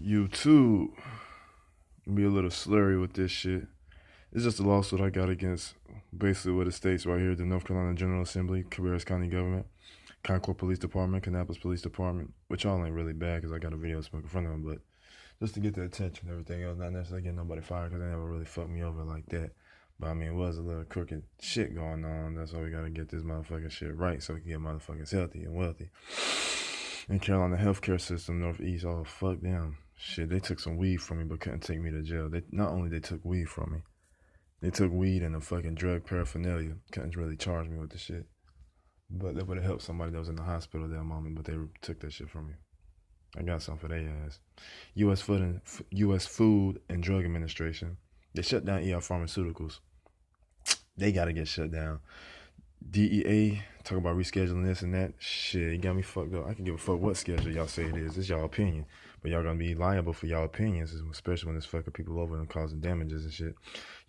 YouTube be a little slurry with this shit. It's just a lawsuit I got against basically what it states right here: the North Carolina General Assembly, Cabarrus County Government, Concord Police Department, Kannapolis Police Department, which all ain't really bad because I got a video smoke in front of them, but just to get the attention and everything else, not necessarily getting nobody fired because they never really fucked me over like that. But I mean, it was a little crooked shit going on. That's why we gotta get this motherfucking shit right so we can get motherfuckers healthy and wealthy. In Carolina healthcare system, Northeast, oh fuck them. Shit, they took some weed from me but couldn't take me to jail. They not only they took weed from me, they took weed and the fucking drug paraphernalia. Couldn't really charge me with the shit. But that would have helped somebody that was in the hospital at that moment, but they took that shit from me. I got something for their ass. U.S. Food and Drug Administration, they shut down ER Pharmaceuticals. They gotta get shut down. DEA, talk about rescheduling this and that. Shit, you got me fucked up. I can give a fuck what schedule y'all say it is. It's y'all opinion. But y'all gonna be liable for y'all opinions, especially when it's fucking people over and causing damages and shit.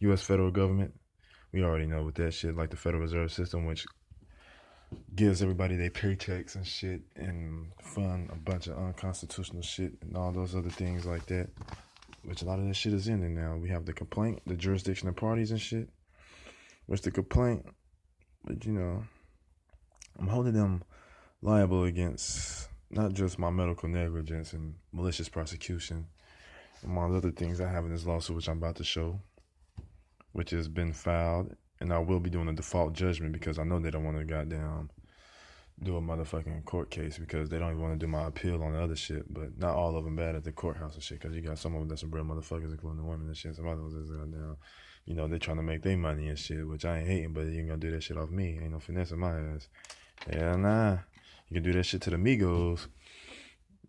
U.S. federal government, we already know with that shit, like the Federal Reserve System, which gives everybody their paychecks and shit and fund a bunch of unconstitutional shit and all those other things like that, which a lot of that shit is ending now. We have the complaint, the jurisdiction of parties and shit, which the complaint, but you know, I'm holding them liable against not just my medical negligence and malicious prosecution, among other things I have in this lawsuit, which I'm about to show, which has been filed. And I will be doing a default judgment because I know they don't want to goddamn do a motherfucking court case because they don't even want to do my appeal on the other shit. But not all of them bad at the courthouse and shit because you got some of them that's some real motherfuckers, including the women and shit. Some others is goddamn, you know, they trying to make their money and shit, which I ain't hating, but you ain't gonna do that shit off me. Ain't no finesse in my ass. Hell nah. You can do that shit to the Migos.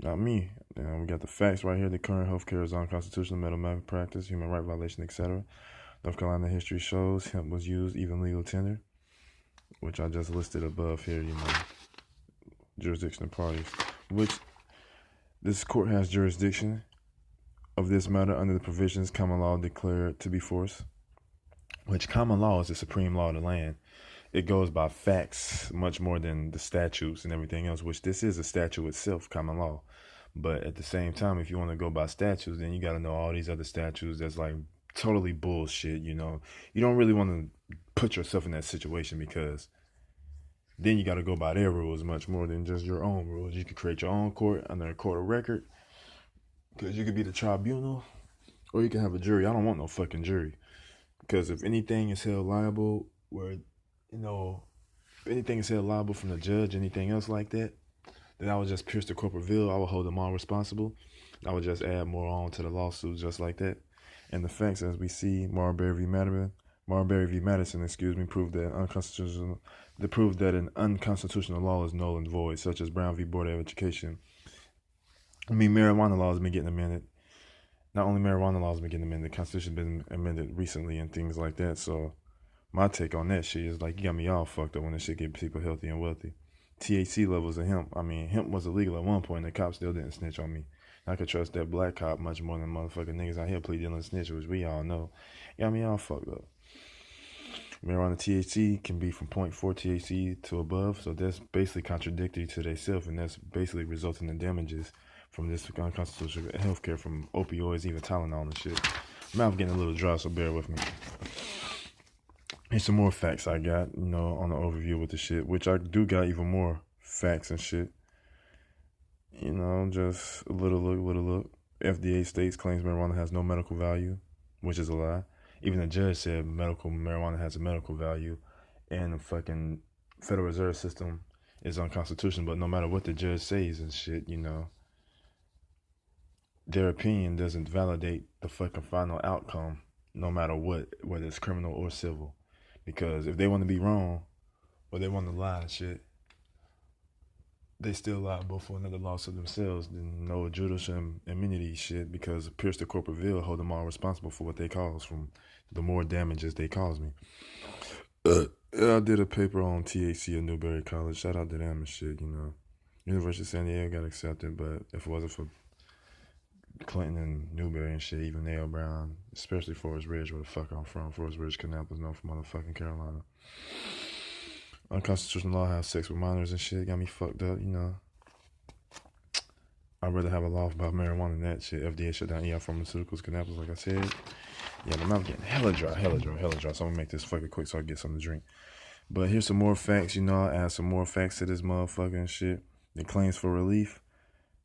Not me. We got the facts right here. The current healthcare is unconstitutional, medical malpractice, human right violation, etc. North Carolina history shows hemp was used, even legal tender, which I just listed above here, you know, jurisdiction of parties, which this court has jurisdiction of this matter under the provisions common law declared to be force, which common law is the supreme law of the land. It goes by facts much more than the statutes and everything else, which this is a statute itself, common law. But at the same time, if you want to go by statutes, then you got to know all these other statutes that's like totally bullshit, you know. You don't really want to put yourself in that situation because then you got to go by their rules much more than just your own rules. You could create your own court under a court of record because you could be the tribunal or you can have a jury. I don't want no fucking jury because if anything is held liable where, you know, if anything is held liable from the judge, anything else like that, then I would just pierce the corporate veil. I would hold them all responsible. I would just add more on to the lawsuit just like that. And the facts, as we see, Marbury v. Madison, proved that an unconstitutional law is null and void, such as Brown v. Board of Education. I mean, marijuana laws have been getting amended. Not only marijuana laws have been getting amended, the Constitution has been amended recently and things like that. So my take on that shit is like, you got me all fucked up when this shit get people healthy and wealthy. THC levels of hemp. I mean, hemp was illegal at one point, and the cops still didn't snitch on me. I could trust that black cop much more than motherfucking niggas out here plea dealing snitch, which we all know. Got me all fucked up. Marijuana THC can be from 0.4 THC to above, so that's basically contradictory to themselves, and that's basically resulting in damages from this unconstitutional healthcare from opioids, even Tylenol and shit. Mouth getting a little dry, so bear with me. Here's some more facts I got, you know, on the overview with the shit, which I do got even more facts and shit. You know, just a little look. FDA states claims marijuana has no medical value, which is a lie. Even the judge said marijuana has a medical value, and the fucking Federal Reserve System is unconstitutional. But no matter what the judge says and shit, you know, their opinion doesn't validate the fucking final outcome, no matter what, whether it's criminal or civil. Because if they want to be wrong or they want to lie and shit, they still liable for another lawsuit themselves. Then no judicial immunity shit because pierce the corporate veil, hold them all responsible for what they cause from the more damages they cause me. I did a paper on THC at Newberry College. Shout out to them and shit, you know. University of San Diego got accepted, but if it wasn't for Clinton and Newberry and shit, even Nail Brown, especially Forest Ridge, where the fuck I'm from, Forest Ridge, Kannapolis, North motherfucking Carolina. Unconstitutional law, have sex with minors and shit, got me fucked up, you know. I'd rather have a law about marijuana than that shit. FDA shut down ER pharmaceuticals, cannabis, like I said. Yeah, my mouth getting hella dry. So I'm gonna make this fucking quick so I can get something to drink. But here's some more facts, I'll add some more facts to this motherfucking shit. The claims for relief.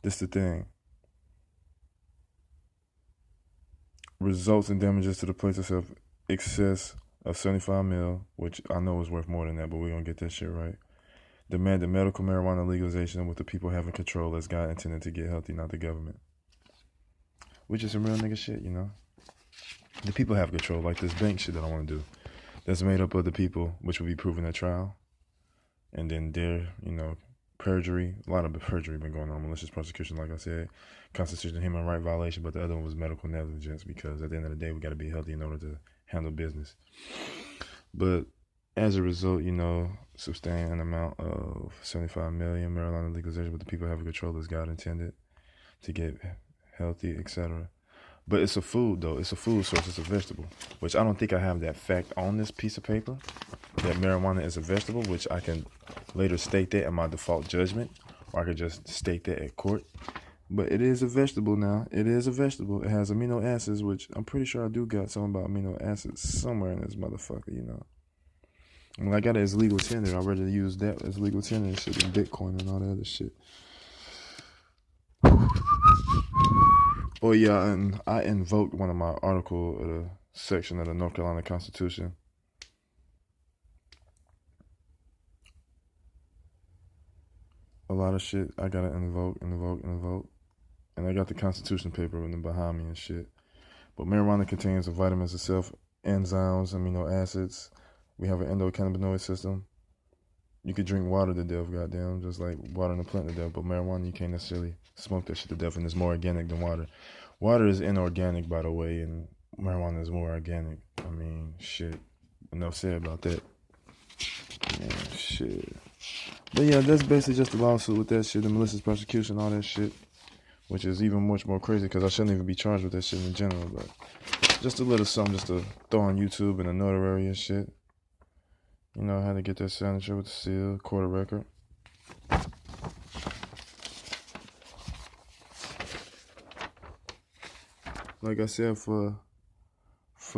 This the thing. Results in damages to the plaintiffs of excess of 75 mil, which I know is worth more than that, but we're gonna get that shit right. Demanded medical marijuana legalization with the people having control as God intended to get healthy, not the government. Which is some real nigga shit, The people have control, like this bank shit that I want to do. That's made up of the people, which will be proven at trial. And then their, perjury. A lot of perjury been going on. Malicious prosecution, like I said. Constitutional human right violation, but the other one was medical negligence because at the end of the day, we got to be healthy in order to handle business. But as a result, sustain an amount of 75 million marijuana legalization, but the people have control as God intended to get healthy, etc. But it's a food, though. It's a food source. It's a vegetable, which I don't think I have that fact on this piece of paper, that marijuana is a vegetable, which I can later state that in my default judgment, or I could just state that at court. But it is a vegetable now. It is a vegetable. It has amino acids, which I'm pretty sure I do got something about amino acids somewhere in this motherfucker, When I got it as legal tender, I'd rather use that as legal tender and shit than Bitcoin and all that other shit. Oh yeah, and I invoked one of my article section of the North Carolina Constitution. A lot of shit I gotta invoke. And I got the Constitution paper written behind me and shit. But marijuana contains the vitamins itself, enzymes, amino acids. We have an endocannabinoid system. You could drink water to death, goddamn, just like watering a plant to death. But marijuana, you can't necessarily smoke that shit to death, and it's more organic than water. Water is inorganic, by the way, and marijuana is more organic. I mean, shit. Enough said about that. Yeah, shit. But yeah, that's basically just a lawsuit with that shit, the malicious prosecution, all that shit. Which is even much more crazy because I shouldn't even be charged with that shit in general. But just a little something just to throw on YouTube and a notary and shit. How to get that signature with the seal, court of record. Like I said, for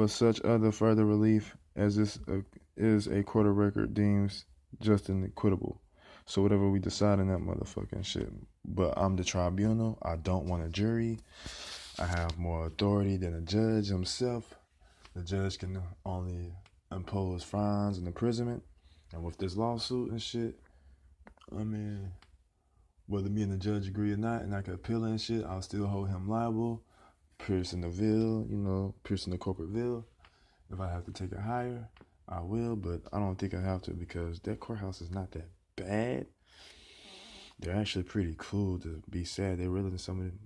such other further relief as this is a court of record deems just and equitable. So whatever we decide in that motherfucking shit. But I'm the tribunal. I don't want a jury. I have more authority than a judge himself. The judge can only impose fines and imprisonment. And with this lawsuit and shit, I mean, whether me and the judge agree or not, and I can appeal and shit, I'll still hold him liable, piercing the veil, piercing the corporate veil. If I have to take it higher, I will, but I don't think I have to because that courthouse is not that bad. They're actually pretty cool, to be sad. They're really than some of them.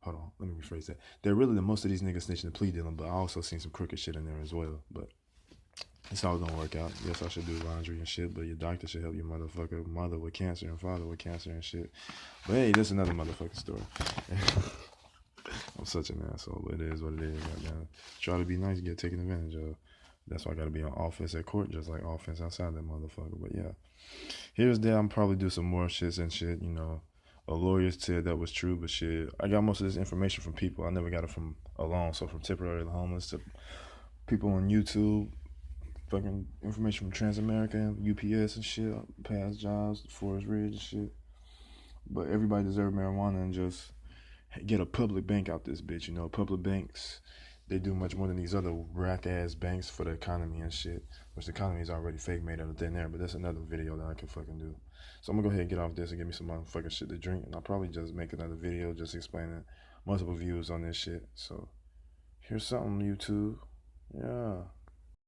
Hold on, let me rephrase that. They're really than most of these niggas snitching the plea dealing, but I also seen some crooked shit in there as well. But it's all gonna work out. Yes, I should do laundry and shit, but your doctor should help your motherfucker mother with cancer and father with cancer and shit. But hey, that's another motherfucking story. I'm such an asshole, but it is what it is. Goddamn. Try to be nice, get taken advantage of. That's why I gotta be on offense at court, just like offense outside that motherfucker. But yeah, here's that. I'm probably do some more shits and shit. A lawyer said that was true, but shit, I got most of this information from people. I never got it from alone. So from temporarily homeless to people on YouTube, fucking information from Transamerica, UPS and shit, past jobs, Forest Ridge and shit. But everybody deserves marijuana and just get a public bank out this bitch. Public banks, they do much more than these other rack-ass banks for the economy and shit, which the economy is already fake made out of thin air, but that's another video that I can fucking do. So I'm gonna go ahead and get off this and get me some motherfucking shit to drink, and I'll probably just make another video just explaining multiple views on this shit. So here's something, YouTube. Yeah.